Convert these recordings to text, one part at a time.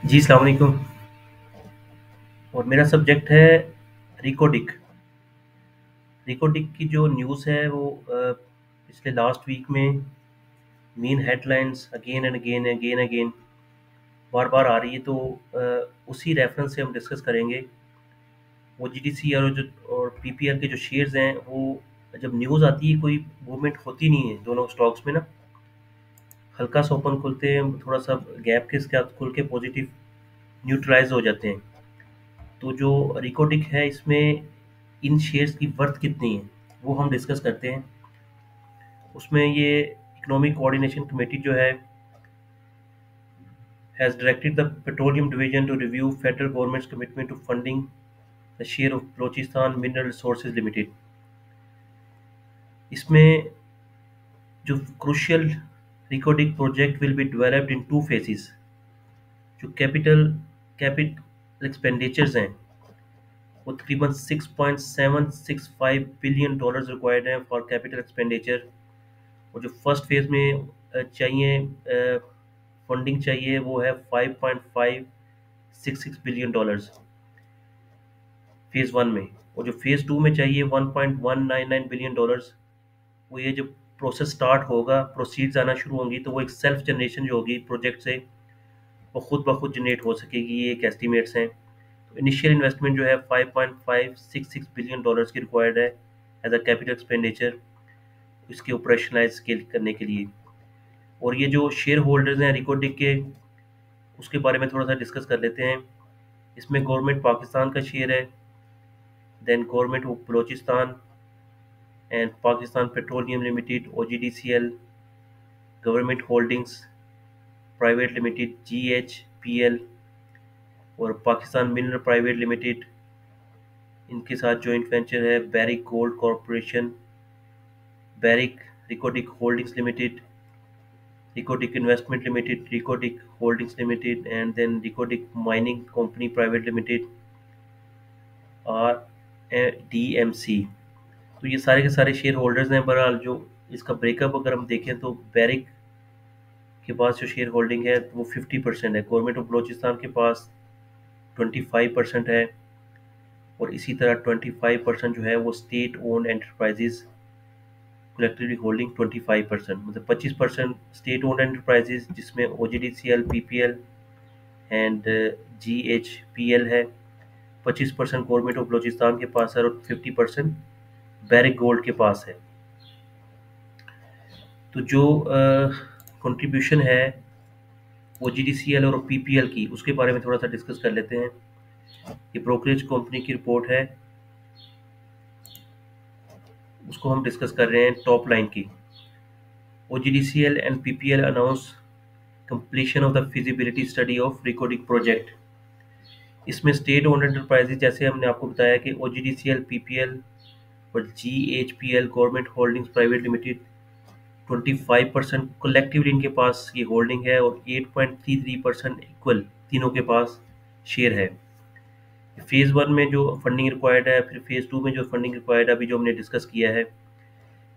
जी, अस्सलाम वालेकुम। और मेरा सब्जेक्ट है रिकोडिक। रिकोडिक की जो न्यूज़ है वो पिछले लास्ट वीक में main headlines again and again again again बार बार आ रही है, तो उसी रेफरेंस से हम डिस्कस करेंगे। वो जीडीसी और पीपीएल के जो शेयर्स हैं वो जब न्यूज़ आती है कोई मूवमेंट होती नहीं है दोनों स्टॉक्स में ना, हल्का सा ओपन खुलते हैं, थोड़ा सा गैप के साथ खुल के पॉजिटिव न्यूट्रलाइज हो जाते हैं। तो जो रिकोडिक है इसमें इन शेयर्स की वर्थ कितनी है वो हम डिस्कस करते हैं। उसमें ये इकोनॉमिक कोऑर्डिनेशन कमेटी जो है has directed the petroleum division to review federal governments commitment to funding the share of Balochistan mineral resources limited. इसमें जो crucial Reko Diq project will be developed in two phases. जो कैपिटल एक्सपेंडिचर्स हैं वो तकरीबन 6.765 billion dollars required हैं for capital expenditure. और जो first phase में चाहिए फंडिंग चाहिए वो है 5.566 बिलियन डॉलर्स फेज वन में। और जो फेज टू में चाहिए 1.199 बिलियन डॉलर्स। वो ये जो प्रोसेस स्टार्ट होगा, प्रोसीड्स आना शुरू होंगी, तो वो एक सेल्फ जनरेशन जो होगी प्रोजेक्ट से वो खुद ब खुद जनरेट हो सकेगी। ये एक एस्टिमेट्स हैं। तो इनिशियल इन्वेस्टमेंट जो है 5.566 बिलियन डॉलर्स की रिक्वायर्ड है एज अ कैपिटल एक्सपेंडिचर इसके ऑपरेशनलाइज स्केल करने के लिए। और ये जो शेयर होल्डर्स हैं रिकोडिक के, उसके बारे में थोड़ा सा डिस्कस कर लेते हैं। इसमें गवर्नमेंट पाकिस्तान का शेयर है, then government of Balochistan and Pakistan petroleum limited OGDCL, government holdings private limited GHPL, और पाकिस्तान मिनरल प्राइवेट लिमिटेड। इनके साथ जॉइंट वेंचर है Barrick gold corporation, Barrick Reko Diq holdings limited, Reko Diq investment limited, Reko Diq holdings limited and then Reko Diq mining company private limited RDMC। तो ये सारे के सारे share holders हैं। बहरहाल जो इसका ब्रेकअप अगर हम देखें तो बैरिक के पास जो शेयर होल्डिंग है वो 50% है, गवर्नमेंट ऑफ बलोचिस्तान के पास 25% है, और इसी तरह 25% जो है वो state owned enterprises collectively holding 25%, मतलब 25% स्टेट ओन्ड एंटरप्राइजेज जिसमें OGDCL, PPL एंड GHPL है। 25% गवर्नमेंट ऑफ बलोचिस्तान के पास है और 50% बैरिक गोल्ड के पास है। तो जो कंट्रीब्यूशन है OGDCL और PPL की, उसके बारे में थोड़ा सा डिस्कस कर लेते हैं। ये ब्रोकरेज कंपनी की रिपोर्ट है, उसको हम डिस्कस कर रहे हैं टॉप लाइन की। OGDCL and PPL announce completion of the feasibility study of Reko Diq project. इसमें स्टेट ओन्ड एंटरप्राइजेज जैसे हमने आपको बताया कि OGDCL, PPL और GHPL government holdings private limited 25% collectively इनके पास ये होल्डिंग है, और 8.33% इक्वल तीनों के पास शेयर है। फेज़ वन में जो फंडिंग रिक्वायर्ड है, फिर फेज़ टू में जो फंडिंग रिक्वायर्ड है, अभी जो हमने डिस्कस किया है।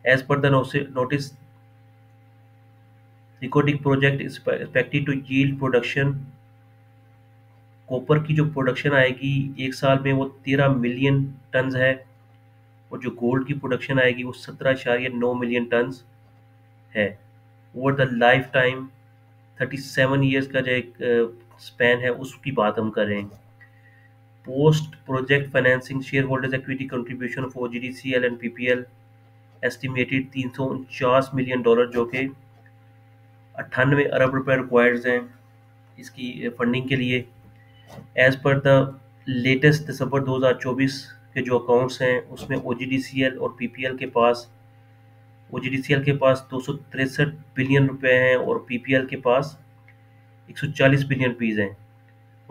As per the notice Reko Diq project is expected to yield production. Copper की जो प्रोडक्शन आएगी एक साल में वो 13 मिलियन टन्स है, और जो गोल्ड की प्रोडक्शन आएगी वो 17.9 मिलियन टन्स है। Over the life time 37 years का जो एक स्पैन है उसकी बात हम कर रहे हैं। Post project financing share holders equity contribution of OGDCL and PPL estimated 349 million dollar, जो कि 98 अरब रुपए रिक्वायर्ड हैं इसकी फंडिंग के लिए। एज पर द लेटेस्ट दिसंबर 2024 के जो अकाउंट्स हैं उसमें OGDCL और PPL के पास, OGDCL के पास 263 बिलियन रुपए हैं और PPL के पास 140 बिलियन रुपीज़ हैं।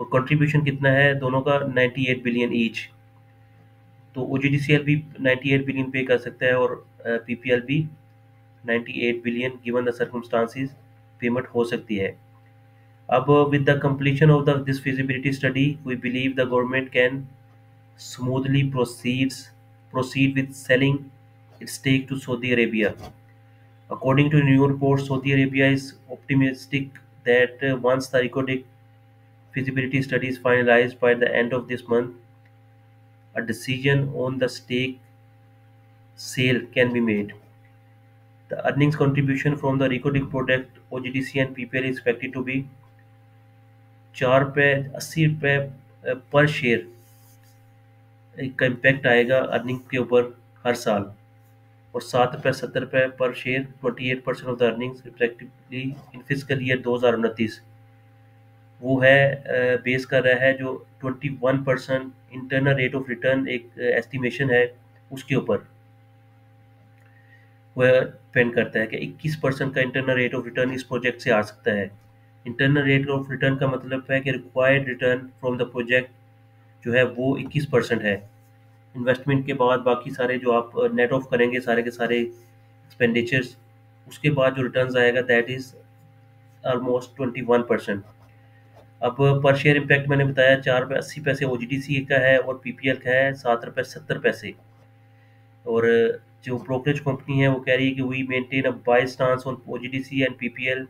और कंट्रीब्यूशन कितना है दोनों का, 98 बिलियन ईच। तो OGDCL भी 98 बिलियन पे कर सकता है और PPL भी 98 billion, given the circumstances payment हो सकती है। अब with the completion of this feasibility study we believe the government can smoothly proceed with selling its stake to Saudi Arabia. According to new reports, Saudi Arabia is optimistic that once the Recodic feasibility study is finalized by the end of this month, a decision on the stake sale can be made. The earnings contribution from the recording product OGDC and PPL is expected to be 4 रुपये 80 रुपये पर share का impact आएगा earning के ऊपर हर साल, और 7 रुपये 70 रुपये पर share 28% of the earnings respectively in physical year 2029। वो है बेस कर रहा है जो 21% इंटरनल रेट ऑफ रिटर्न एक एस्टिमेशन है उसके ऊपर। वह डिपेंड करता है कि 21% का इंटरनल रेट ऑफ रिटर्न इस प्रोजेक्ट से आ सकता है। इंटरनल रेट ऑफ रिटर्न का मतलब है कि required return from the project जो है वो 21% है। इन्वेस्टमेंट के बाद बाकी सारे जो आप नेट ऑफ करेंगे सारे के सारे एक्सपेंडिचर्स, उसके बाद जो रिटर्न्स आएगा दैट इज़ ऑलमोस्ट 21%। अब पर शेयर इम्पैक्ट मैंने बताया 4 रुपये 80 पैसे OGDC का है और PPL का है 7 रुपये 70 पैसे। और जो ब्रोकरेज कंपनी है वो कह रही है कि we maintain a buy stance on OGDC and PPL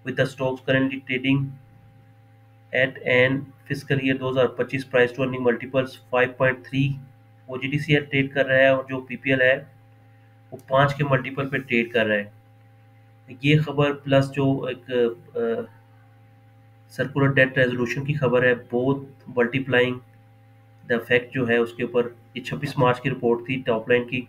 with the stocks currently trading at an fiscal year 2025 price to earning multiples 5.3। OGDC trade कर रहा है और जो PPL है वो 5 के मल्टीपल पे ट्रेड कर रहा है। ये खबर प्लस जो एक सर्कुलर डेट रेजोल्यूशन की खबर है, बोथ मल्टीप्लाइंग द इफेक्ट जो है उसके ऊपर। ये 26 मार्च की रिपोर्ट थी टॉप लाइन की।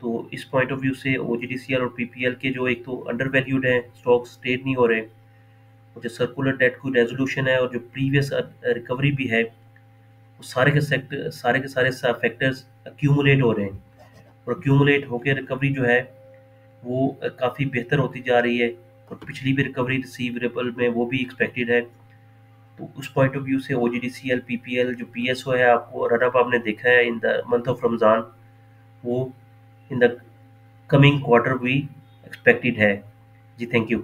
तो इस पॉइंट ऑफ व्यू से OGDCL और PPL के जो एक तो अंडर वैल्यूड हैं, स्टॉक्स ट्रेड नहीं हो रहे, और जो सर्कुलर डेट की रेजोल्यूशन है और जो प्रीवियस रिकवरी भी है, वो सारे के सारे फैक्टर्स अक्यूमुलेट हो रहे हैं, और अक्यूमुलेट होकर रिकवरी जो है वो काफ़ी बेहतर होती जा रही है, और पिछली भी रिकवरी रिसीवेबल में वो भी एक्सपेक्टेड है। तो उस पॉइंट ऑफ व्यू से OGDCL PPL जो PSO है आपको रनअप आपने देखा है in the month of Ramzan, वो इन द कमिंग क्वार्टर भी एक्सपेक्टेड है। जी थैंक यू।